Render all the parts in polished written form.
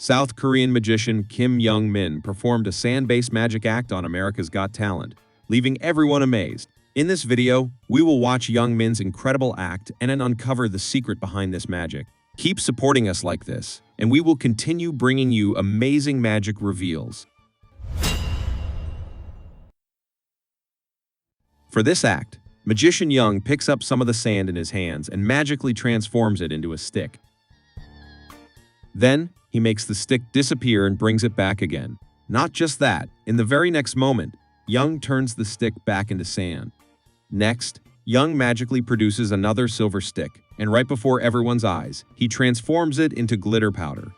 South Korean magician Kim Young-min performed a sand-based magic act on America's Got Talent, leaving everyone amazed. In this video, we will watch Young-min's incredible act and then uncover the secret behind this magic. Keep supporting us like this, and we will continue bringing you amazing magic reveals. For this act, Magician Young picks up some of the sand in his hands and magically transforms it into a stick. Then, he makes the stick disappear and brings it back again. Not just that, in the very next moment, Young turns the stick back into sand. Next, Young magically produces another silver stick, and right before everyone's eyes, he transforms it into glitter powder.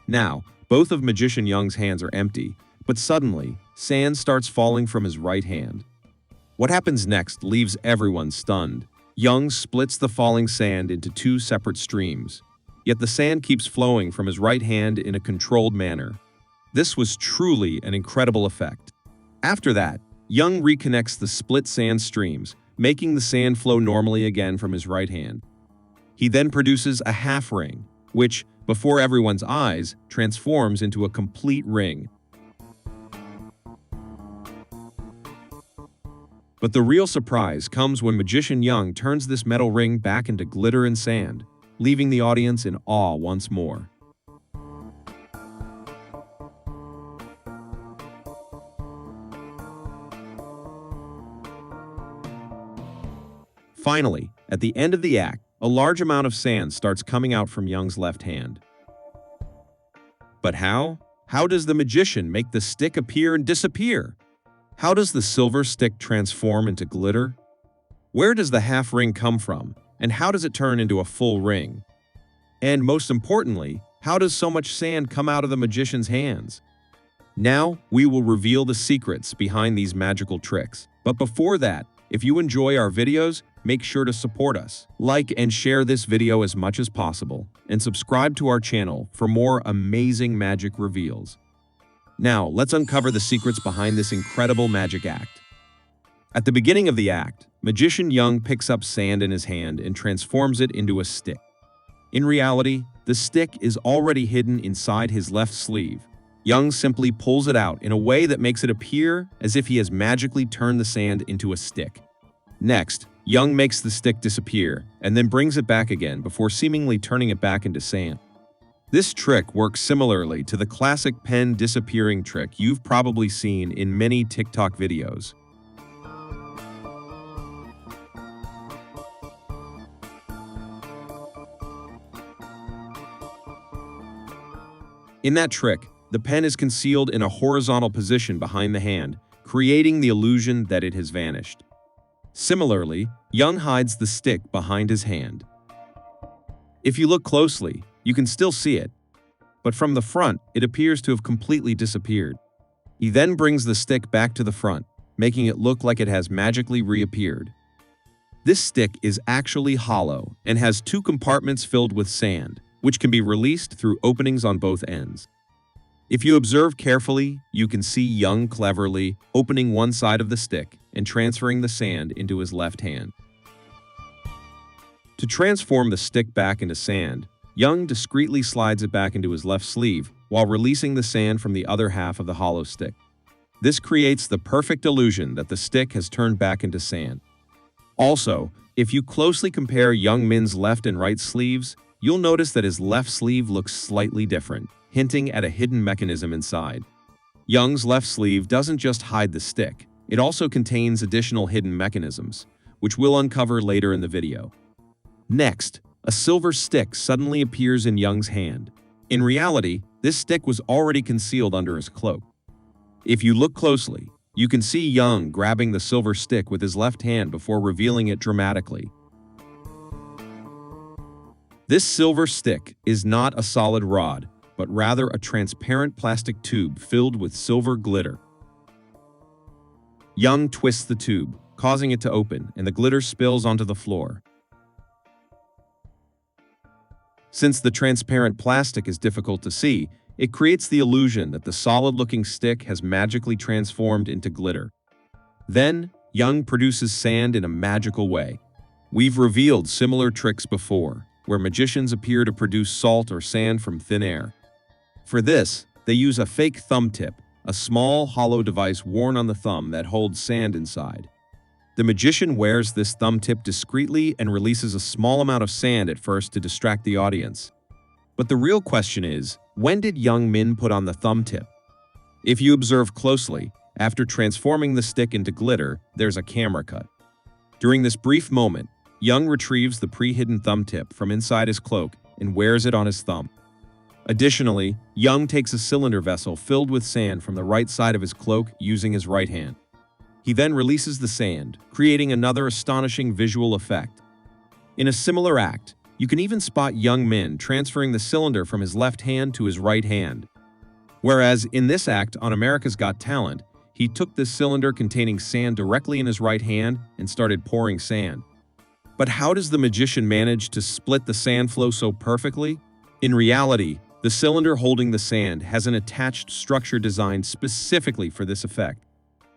Now, both of Magician Young's hands are empty, but suddenly, sand starts falling from his right hand. What happens next leaves everyone stunned. Young splits the falling sand into two separate streams, yet the sand keeps flowing from his right hand in a controlled manner. This was truly an incredible effect. After that, Young reconnects the split sand streams, making the sand flow normally again from his right hand. He then produces a half ring, which, before everyone's eyes, transforms into a complete ring. But the real surprise comes when Magician Young turns this metal ring back into glitter and sand, leaving the audience in awe once more. Finally, at the end of the act, a large amount of sand starts coming out from Young's left hand. But how? How does the magician make the stick appear and disappear? How does the silver stick transform into glitter? Where does the half ring come from, and how does it turn into a full ring? And most importantly, how does so much sand come out of the magician's hands? Now, we will reveal the secrets behind these magical tricks. But before that, if you enjoy our videos, make sure to support us. Like and share this video as much as possible, and subscribe to our channel for more amazing magic reveals. Now, let's uncover the secrets behind this incredible magic act. At the beginning of the act, Magician Young picks up sand in his hand and transforms it into a stick. In reality, the stick is already hidden inside his left sleeve. Young simply pulls it out in a way that makes it appear as if he has magically turned the sand into a stick. Next, Young makes the stick disappear and then brings it back again before seemingly turning it back into sand. This trick works similarly to the classic pen disappearing trick you've probably seen in many TikTok videos. In that trick, the pen is concealed in a horizontal position behind the hand, creating the illusion that it has vanished. Similarly, Young hides the stick behind his hand. If you look closely, you can still see it, but from the front, it appears to have completely disappeared. He then brings the stick back to the front, making it look like it has magically reappeared. This stick is actually hollow and has two compartments filled with sand, which can be released through openings on both ends. If you observe carefully, you can see Young cleverly opening one side of the stick and transferring the sand into his left hand. To transform the stick back into sand, Young discreetly slides it back into his left sleeve while releasing the sand from the other half of the hollow stick. This creates the perfect illusion that the stick has turned back into sand. Also, if you closely compare Young-min's left and right sleeves, you'll notice that his left sleeve looks slightly different, hinting at a hidden mechanism inside. Young's left sleeve doesn't just hide the stick, it also contains additional hidden mechanisms, which we'll uncover later in the video. Next, a silver stick suddenly appears in Young's hand. In reality, this stick was already concealed under his cloak. If you look closely, you can see Young grabbing the silver stick with his left hand before revealing it dramatically. This silver stick is not a solid rod, but rather a transparent plastic tube filled with silver glitter. Young twists the tube, causing it to open, and the glitter spills onto the floor. Since the transparent plastic is difficult to see, it creates the illusion that the solid-looking stick has magically transformed into glitter. Then, Young produces sand in a magical way. We've revealed similar tricks before, where magicians appear to produce salt or sand from thin air. For this, they use a fake thumb tip, a small, hollow device worn on the thumb that holds sand inside. The magician wears this thumb tip discreetly and releases a small amount of sand at first to distract the audience. But the real question is, when did Young Min put on the thumb tip? If you observe closely, after transforming the stick into glitter, there's a camera cut. During this brief moment, Young retrieves the pre-hidden thumb tip from inside his cloak and wears it on his thumb. Additionally, Young takes a cylinder vessel filled with sand from the right side of his cloak using his right hand. He then releases the sand, creating another astonishing visual effect. In a similar act, you can even spot Young Min transferring the cylinder from his left hand to his right hand. Whereas in this act on America's Got Talent, he took this cylinder containing sand directly in his right hand and started pouring sand. But how does the magician manage to split the sand flow so perfectly? In reality, the cylinder holding the sand has an attached structure designed specifically for this effect.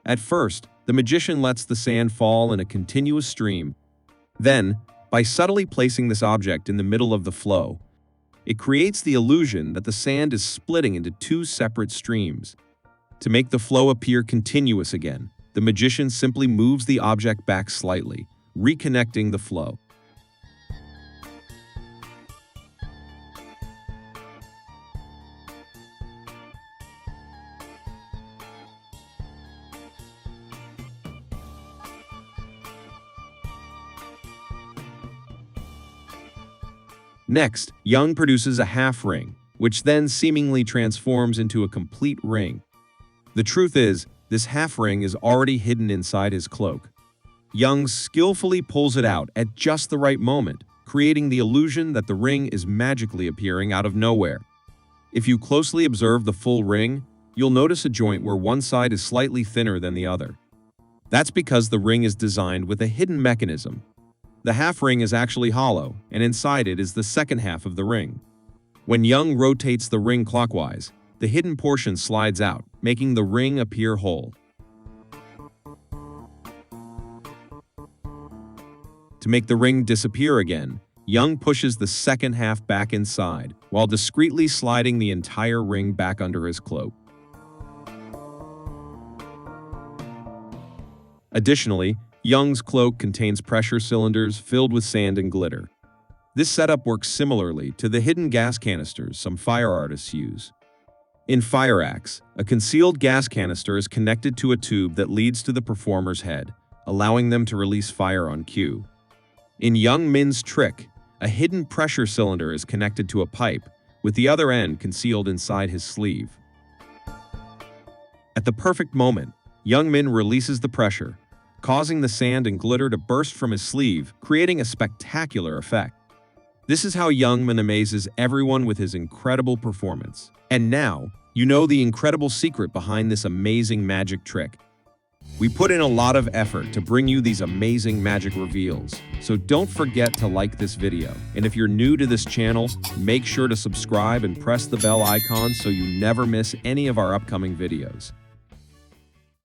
At first, the magician lets the sand fall in a continuous stream. Then, by subtly placing this object in the middle of the flow, it creates the illusion that the sand is splitting into two separate streams. To make the flow appear continuous again, the magician simply moves the object back slightly, reconnecting the flow. Next, Young produces a half ring, which then seemingly transforms into a complete ring. The truth is, this half ring is already hidden inside his cloak. Young skillfully pulls it out at just the right moment, creating the illusion that the ring is magically appearing out of nowhere. If you closely observe the full ring, you'll notice a joint where one side is slightly thinner than the other. That's because the ring is designed with a hidden mechanism. The half ring is actually hollow, and inside it is the second half of the ring. When Young rotates the ring clockwise, the hidden portion slides out, making the ring appear whole. To make the ring disappear again, Young pushes the second half back inside, while discreetly sliding the entire ring back under his cloak. Additionally, Young's cloak contains pressure cylinders filled with sand and glitter. This setup works similarly to the hidden gas canisters some fire artists use. In fire acts, a concealed gas canister is connected to a tube that leads to the performer's head, allowing them to release fire on cue. In Young Min's trick, a hidden pressure cylinder is connected to a pipe, with the other end concealed inside his sleeve. At the perfect moment, Young Min releases the pressure, causing the sand and glitter to burst from his sleeve, creating a spectacular effect. This is how Young Min amazes everyone with his incredible performance. And now, you know the incredible secret behind this amazing magic trick. We put in a lot of effort to bring you these amazing magic reveals, so don't forget to like this video. And if you're new to this channel, make sure to subscribe and press the bell icon so you never miss any of our upcoming videos.